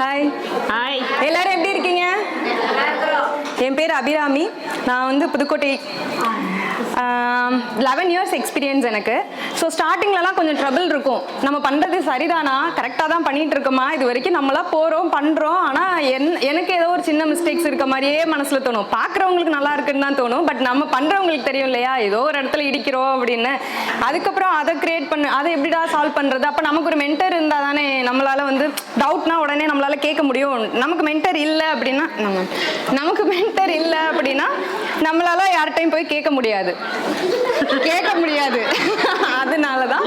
Hi. Hi. எல்லாரும் எப்படி இருக்கீங்க? என் பேர் அபிராமி. நான் வந்து புதுக்கோட்டை 11 இயர்ஸ் எக்ஸ்பீரியன்ஸ் எனக்கு. ஸோ ஸ்டார்டிங்லலாம் கொஞ்சம் ட்ரபிள் இருக்கும். நம்ம பண்ணுறது சரிதானா, கரெக்டாக தான் பண்ணிகிட்டு இருக்கோமா, இது வரைக்கும் நம்மளாம் போகிறோம் பண்ணுறோம். ஆனால் எனக்கு ஏதோ ஒரு சின்ன மிஸ்டேக்ஸ் இருக்க மாதிரியே மனசில் தோணும். பார்க்குறவங்களுக்கு நல்லா இருக்குன்னு தான் தோணும். பட் நம்ம பண்ணுறவங்களுக்கு தெரியும் இல்லையா, ஏதோ ஒரு இடத்துல இடிக்கிறோம் அப்படின்னு. அதுக்கப்புறம் அதை கிரியேட் பண்ணு, அதை எப்படிடா சால்வ் பண்ணுறது. அப்போ நமக்கு ஒரு மென்டர் இருந்தால் தானே நம்மளால் வந்து டவுட்னா உடனே நம்மளால் கேட்க முடியும். நமக்கு மென்டர் இல்லை அப்படின்னா நம்மளால யார்கிட்டையும் போய் கேட்க முடியாது. அதனால தான்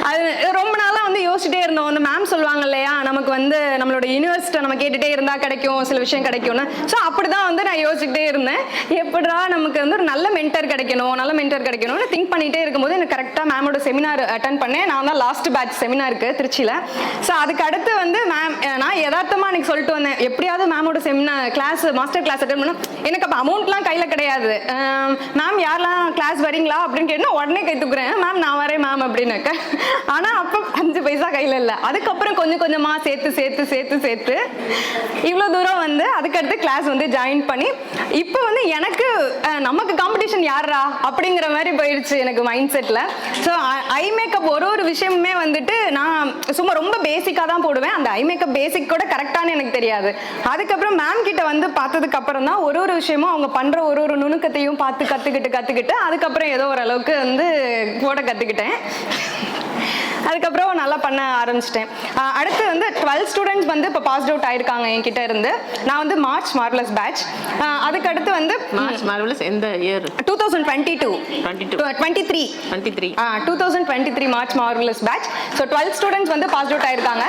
அது ரொம்ப நாளாக வந்து யோசிச்சுட்டே இருந்தோம். அந்த மேம் சொல்லுவாங்க இல்லையா, நமக்கு வந்து நம்மளோட யூனிவர்சிட்டி நம்ம கேட்டுகிட்டே இருந்தால் கிடைக்கும், சில விஷயம் கிடைக்கும்னு. ஸோ அப்படி தான் வந்து நான் யோசிச்சுட்டே இருந்தேன். எப்படிடா நமக்கு வந்து ஒரு நல்ல மென்டர் கிடைக்கணும்னு திங்க் பண்ணிகிட்டே இருக்கும்போது எனக்கு கரெக்டாக மேமோட செமினார் அட்டன் பண்ணேன். நான் தான் லாஸ்ட் பேட்ச் செமினாருக்கு திருச்சியில். ஸோ அதுக்கு அடுத்து வந்து மேம் நான் யதார்த்தமாக எனக்கு சொல்லிட்டு வந்தேன், எப்படியாவது மேமோட செமினார் மாஸ்டர் கிளாஸ் அட்டன் பண்ண. எனக்கு அப்போ அமௌண்ட்லாம் கையில் கிடையாது. மேம் யாரெல்லாம் கிளாஸ் வரீங்களா அப்படின்னு கேட்டால் உடனே கை தூக்குறேன், மேம் நான் வரேன் மேம் அப்படின்னாக்க. ஆனால் அப்போ 5 பைசா கையில் இல்லை. அதுக்கப்புறம் கொஞ்சம் கொஞ்சமாக சேர்த்து இவ்வளோ தூரம் வந்து அதுக்கடுத்து கிளாஸ் வந்து ஜாயின் பண்ணி இப்போ வந்து எனக்கு நமக்கு காம்படிஷன் யாரா அப்படிங்கிற மாதிரி போயிடுச்சு எனக்கு mind settle. So eye makeup ஒரு விஷயமுமே வந்துட்டு நான் சும்மா ரொம்ப பேசிக்காக தான் போடுவேன். அந்த ஐ மேக்கப் பேசிக் கூட கரெக்டானு எனக்கு தெரியாது. அதுக்கப்புறம் மேம் கிட்ட வந்து பார்த்ததுக்கு அப்புறம் தான் ஒரு விஷயமும் அவங்க பண்ணுற ஒரு நுணுக்கத்தையும் பார்த்து கற்றுக்கிட்டு அதுக்கப்புறம் ஏதோ ஓரளவுக்கு வந்து போட கற்றுக்கிட்டேன். அதுக்கப்புறம் நல்லா பண்ண ஆரம்பிச்சிட்டேன். அடுத்து வந்து 12 ஸ்டூடெண்ட்ஸ் வந்து இப்போ பாஸ்ட் அவுட் ஆயிருக்காங்க என்கிட்ட இருந்து. நான் வந்து மார்ச் மார்வலஸ் பேட்ச். அதுக்கடுத்து வந்து மார்ச் மார்வலஸ் எந்த year? 2023 March marvellous batch. So 12 students வந்து பாஸ்ட் அவுட் ஆயிருக்காங்க.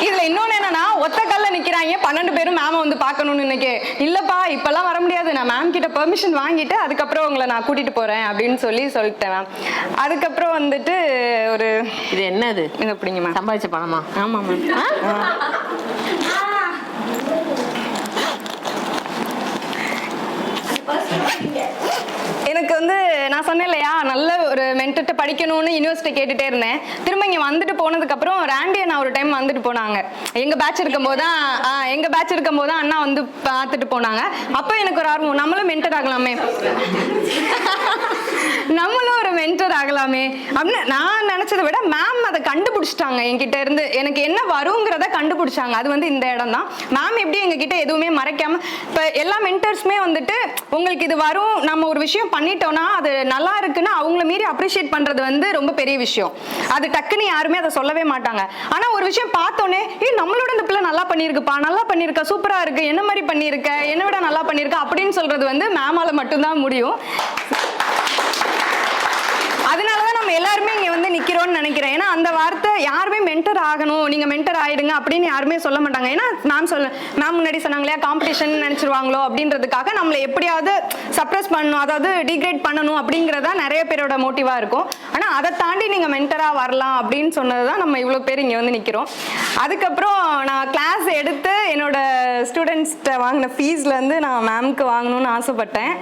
இதில் இன்னொன்று என்னன்னா, ஒத்த கல்ல நிற்கிறாங்க 12 பேரும் மேமை வந்து பார்க்கணும்னு இன்னைக்கு. இல்லைப்பா இப்போல்லாம் வர முடியாது, நான் மேம் கிட்ட பெர்மிஷன் வாங்கிட்டு அதுக்கப்புறம் உங்களை நான் கூட்டிகிட்டு போகிறேன் அப்படின்னு சொல்லிட்டேன் மேம். அதுக்கப்புறம் வந்துட்டு ஒரு இது என்னது எப்படிங்கம்மா சம்பாதிச்ச பணமா? ஆமா மேம். எனக்கு வந்து நான் சொன்னேன் இல்லையா, நல்ல ஒரு மென்டர்ட்ட படிக்கணும்னு யூனிவர்சிட்டி கேட்டுட்டே இருந்தேன். திரும்ப இங்கே வந்துட்டு போனதுக்கப்புறம் ராண்டி அண்ணா ஒரு டைம் வந்துட்டு போனாங்க. எங்கள் பேட்ச் இருக்கும்போது தான் அண்ணா வந்து பார்த்துட்டு போனாங்க. அப்போ எனக்கு ஒரு ஆர்வம், நம்மளும் மென்டர் ஆகலாமே அப்படின்னு நான் நினச்சதை விட மேம் அதை கண்டுபிடிச்சிட்டாங்க. என்கிட்ட இருந்து எனக்கு என்ன வருங்கிறத கண்டுபிடிச்சாங்க. அது வந்து இந்த இடம் தான். மேம் எப்படி எங்ககிட்ட எதுவுமே மறைக்காம, இப்போ எல்லா மென்டர்ஸுமே வந்துட்டு உங்களுக்கு இது வரும், நம்ம ஒரு விஷயம் பண்ணிட்டோம்னா அது நல்லா இருக்குன்னு அவங்கள மீறி அப்ரிஷியேட் பண்றது வந்து ரொம்ப பெரிய விஷயம். அது டக்குன்னு யாருமே அதை சொல்லவே மாட்டாங்க. ஆனா ஒரு விஷயம் பார்த்தோன்னே, நம்மளோட இந்த பிள்ளை நல்லா பண்ணியிருக்கா, சூப்பரா இருக்கு, என்ன மாதிரி பண்ணியிருக்க, என்னை விட நல்லா பண்ணியிருக்கா அப்படின்னு சொல்றது வந்து மேமால மட்டும்தான் முடியும். அதனாலதான் நம்ம எல்லாருமே இங்க வந்து நிக்கிறோம்னு நினைக்கிறேன். ஏன்னா அந்த வார்த்தை யாருமே மென்டர் ஆகணும், நீங்க மென்டர் ஆயிடுங்க அப்படின்னு யாருமே சொல்ல மாட்டாங்க. ஏன்னா மேம் முன்னாடி சொன்னாங்களே காம்படிஷன் நினைச்சிருவாங்களோ அப்படின்றதுக்காக நம்மளை எப்படியாவது சப்ரஸ் பண்ணணும், அதாவது டிகிரேட் பண்ணணும் அப்படிங்கறதா நிறைய பேரோட மோட்டிவா இருக்கும். ஆனா அதை தாண்டி நீங்க மென்டரா வரலாம் அப்படின்னு சொன்னதுதான் நம்ம இவ்வளவு பேர் இங்க வந்து நிக்கிறோம். அதுக்கப்புறம் நான் கிளாஸ் எடுத்து என்னோட ஸ்டூடெண்ட்ஸ்ட வாங்கின ஃபீஸ்ல இருந்து நான் மேம்க்கு வாங்கணும்னு ஆசைப்பட்டேன்.